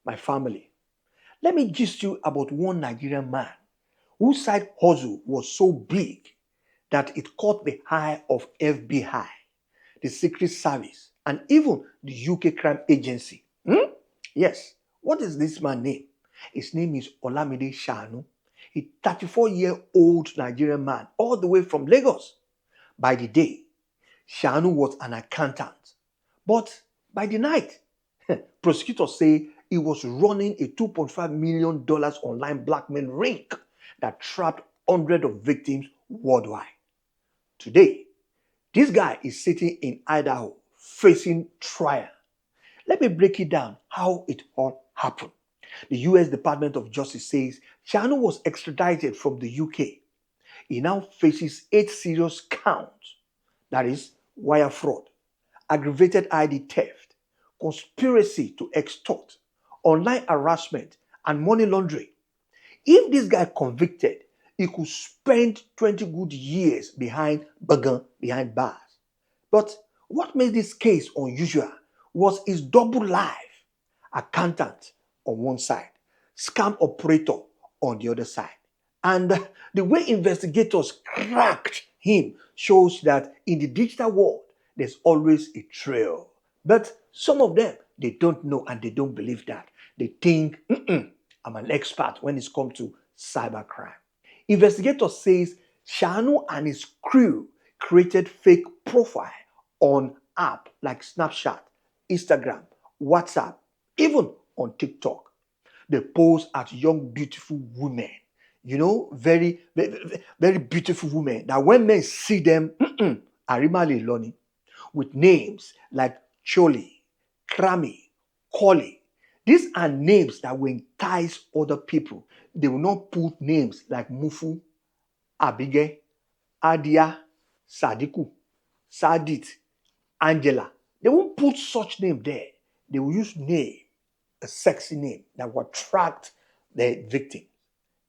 my family. Let me gist you about one Nigerian man whose side hustle was so big that it caught the eye of FBI, the Secret Service, and even the UK Crime Agency. Yes, what is this man's name? His name is Olamide Shanu, a 34-year-old Nigerian man, all the way from Lagos. By the day, Shanu was an accountant, but by the night, prosecutors say he was running a $2.5 million online blackmail ring that trapped hundreds of victims worldwide. Today, this guy is sitting in Idaho facing trial. Let me break it down how it all happened. The US Department of Justice says Shanu was extradited from the UK. He now faces 8 serious counts. That is wire fraud, aggravated ID theft, conspiracy to extort, online harassment, and money laundering. If this guy convicted, he could spend 20 good years behind bars. But what made this case unusual was his double life. Accountant on one side, scam operator on the other side. And the way investigators cracked him shows that in the digital world, there's always a trail. But some of them, they don't know and they don't believe that. They think, I'm an expert when it's come to cybercrime. Investigators says Shanu and his crew created fake profile on app like Snapchat, Instagram, WhatsApp, even on TikTok. They pose as young, beautiful women. Very, very, very beautiful women. That when men see them, Arimali Loni, with names like Choli, Krami, Koli. These are names that will entice other people. They will not put names like Mufu, Abige, Adia, Sadiku, Sadit, Angela. They won't put such name there. They will use name, a sexy name that will attract the victim.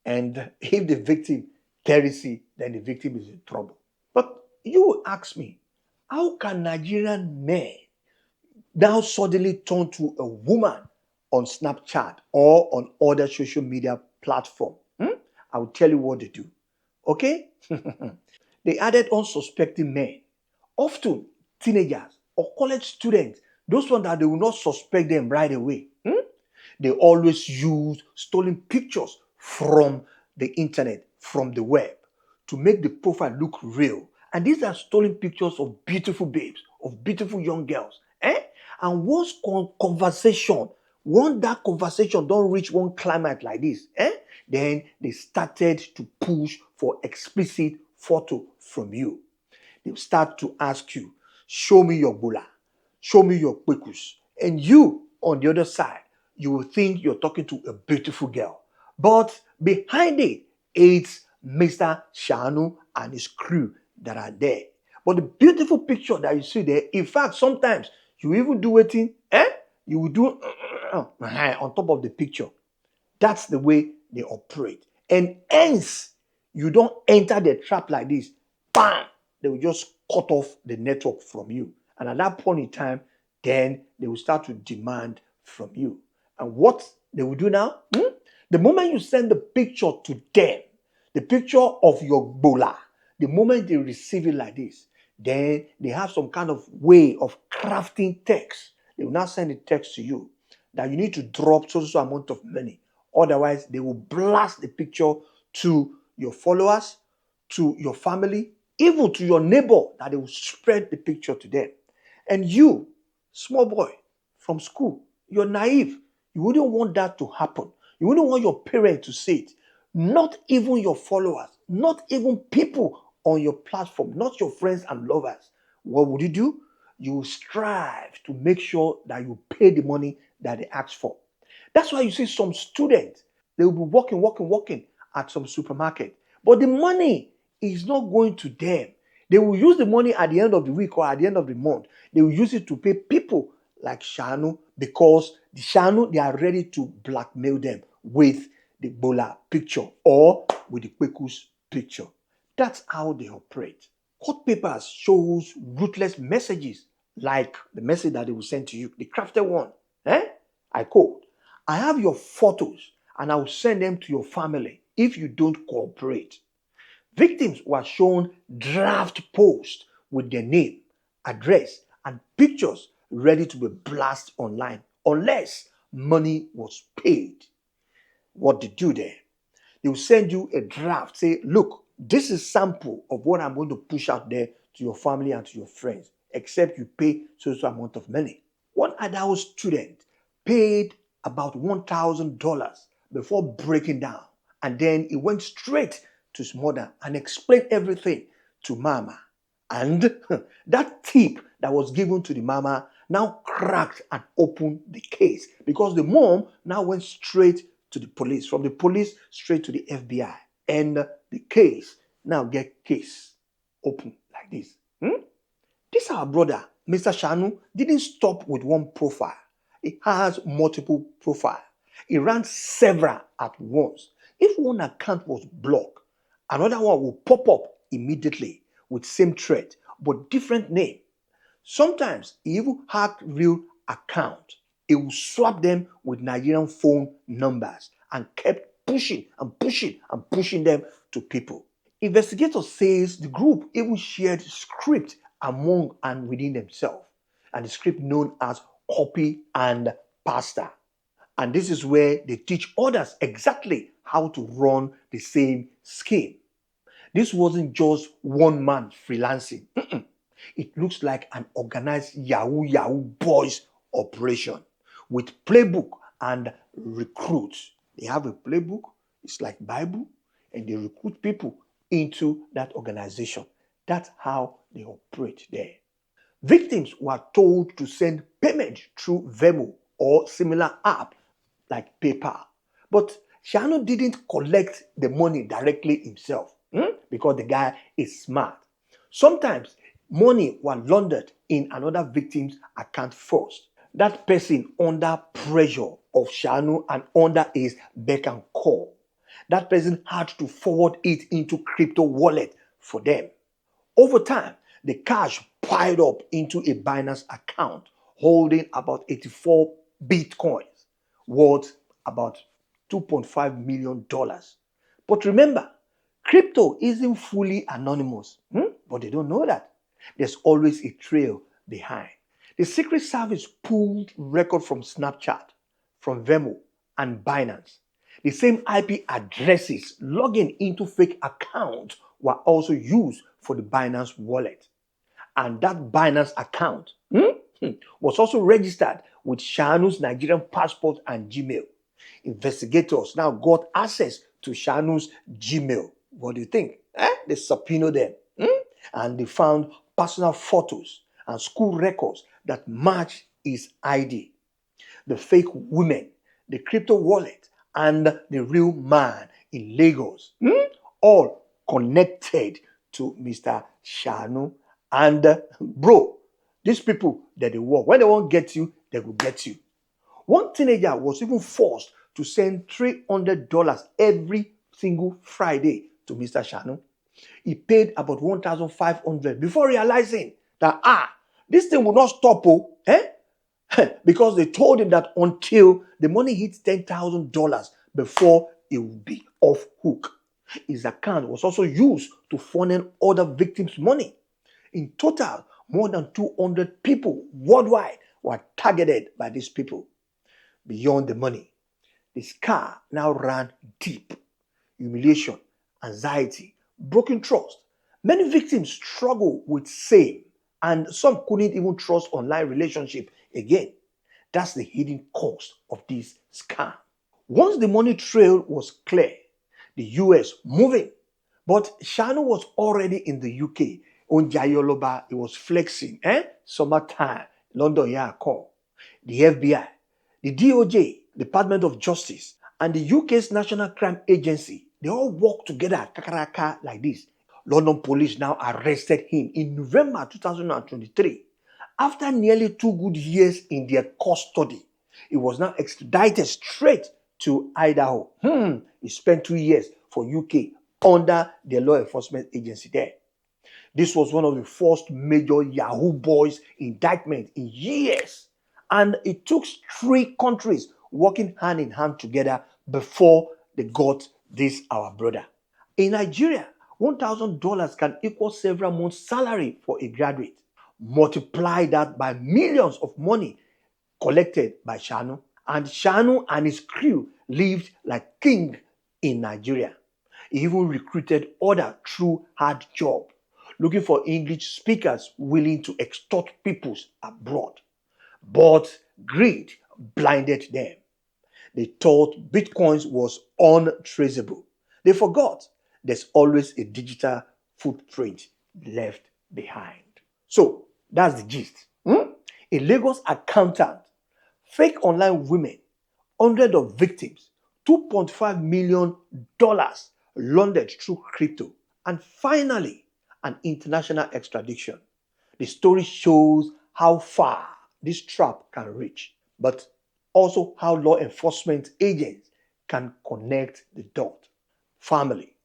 And if the victim heresy, then the victim is in trouble. But you will ask me, how can Nigerian men now suddenly turn to a woman on Snapchat or on other social media platform? I will tell you what they do. Okay? They added unsuspecting men, often teenagers or college students, those ones that they will not suspect them right away. They always use stolen pictures from the internet, from the web, to make the profile look real. And these are stolen pictures of beautiful babes, of beautiful young girls. And once that conversation don't reach one climate like this, then they started to push for explicit photo from you. They start to ask you, show me your bula, show me your kwekus. And you, on the other side, you will think you're talking to a beautiful girl. But behind it, it's Mr. Shanu and his crew that are there. But the beautiful picture that you see there, in fact, sometimes you even do it you will do on top of the picture. That's the way they operate. And hence, you don't enter the trap like this. Bam! They will just cut off the network from you. And at that point in time, then they will start to demand from you. And what they will do now? The moment you send the picture to them, the picture of your bola, the moment they receive it like this, then they have some kind of way of crafting text. They will now send a text to you that you need to drop so amount of money. Otherwise, they will blast the picture to your followers, to your family, even to your neighbor, that they will spread the picture to them. And you, small boy from school, you're naive. You wouldn't want that to happen. You wouldn't want your parents to see it. Not even your followers, not even people on your platform, not your friends and lovers. What would you do? You will strive to make sure that you pay the money that they ask for. That's why you see some students, they will be working at some supermarket. But the money is not going to them. They will use the money at the end of the week or at the end of the month. They will use it to pay people like Shanu, because the Shanu, they are ready to blackmail them with the Bola picture or with the Kwekus picture. That's how they operate. Court papers shows ruthless messages like the message that they will send to you, the crafted one. I quote, I have your photos and I'll send them to your family if you don't cooperate. Victims were shown draft posts with their name, address, and pictures ready to be blasted online unless money was paid. What they do there? They will send you a draft. Say, look, this is sample of what I'm going to push out there to your family and to your friends, except you pay so amount of money. One Idaho student paid about $1,000 before breaking down, and then he went straight to his mother and explained everything to mama. And that tip that was given to the mama now cracked and opened the case because the mom now went straight to the police, from the police straight to the FBI, and the case now get case open like this. This our brother, Mr. Shanu, didn't stop with one profile. He has multiple profiles. He ran several at once. If one account was blocked, another one will pop up immediately with same threat but different name. Sometimes he even hacked real account. He will swap them with Nigerian phone numbers and kept pushing and pushing and pushing them to people. Investigators says the group even shared script among and within themselves, and the script known as copy and pasta. And this is where they teach others exactly how to run the same scheme. This wasn't just one man freelancing. It looks like an organized Yahoo boys operation with playbook and recruits. They have a playbook, it's like Bible, and they recruit people into that organization. That's how they operate there. Victims were told to send payment through Venmo or similar app like PayPal. But Shanu didn't collect the money directly himself because the guy is smart. Sometimes money was laundered in another victim's account first. That person under pressure of Shanu and under his beck and call. That person had to forward it into crypto wallet for them. Over time, the cash piled up into a Binance account holding about 84 bitcoins, worth about $2.5 million. But remember, crypto isn't fully anonymous, but they don't know that. There's always a trail behind. The Secret Service pulled record from Snapchat, from Venmo, and Binance. The same IP addresses logging into fake accounts were also used for the Binance wallet. And that Binance account was also registered with Shanu's Nigerian passport and Gmail. Investigators now got access to Shanu's Gmail. What do you think? They subpoenaed them. And they found personal photos and school records that match his ID. The fake women, the crypto wallet, and the real man in Lagos, all connected to Mr. Shanu. And bro, these people that they work, when they won't get you, they will get you. One teenager was even forced to send $300 every single Friday to Mr. Shanu. He paid about $1,500 before realizing that this thing will not stop, because they told him that until the money hits $10,000 before it will be off hook. His account was also used to funnel other victims' money. In total, more than 200 people worldwide were targeted by these people. Beyond the money, the scar now ran deep. Humiliation, anxiety, broken trust. Many victims struggle with same, and some couldn't even trust online relationship again. That's the hidden cost of this scam. Once the money trail was clear, the US moving, but Shanu was already in the UK. On Jayoloba, he was flexing. Summertime, London, call. The FBI, the DOJ, Department of Justice, and the UK's National Crime Agency, they all work together kakaraka like this. London police now arrested him in November 2023. After nearly 2 good years in their custody, he was now extradited straight to Idaho. He spent 2 years for UK under the law enforcement agency there. This was one of the first major Yahoo boys indictment in years. And it took 3 countries working hand in hand together before they got this our brother. In Nigeria, $1,000 can equal several months' salary for a graduate. Multiply that by millions of money collected by Shanu. And Shanu and his crew lived like king in Nigeria. He even recruited others through hard job, looking for English speakers willing to extort peoples abroad. But greed blinded them. They thought Bitcoins was untraceable. They forgot there's always a digital footprint left behind. So that's the gist. A Lagos accountant, fake online women, hundreds of victims, $2.5 million laundered through crypto, and finally, an international extradition. The story shows how far this trap can reach, but also how law enforcement agents can connect the dot. Family,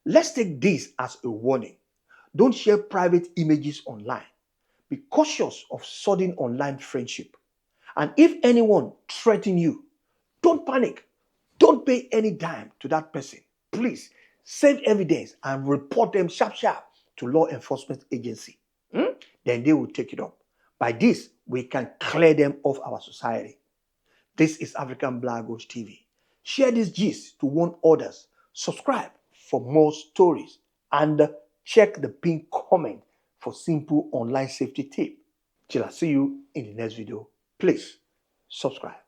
let's take this as a warning. Don't share private images online. Be cautious of sudden online friendship. And if anyone threatens you, don't panic. Don't pay any dime to that person. Please save evidence and report them sharp sharp to law enforcement agency. Then they will take it up. By this, we can clear them off our society. This is African Black Ghost TV. Share this gist to warn others. Subscribe for more stories and check the pinned comment for simple online safety tip. Till I see you in the next video, please subscribe.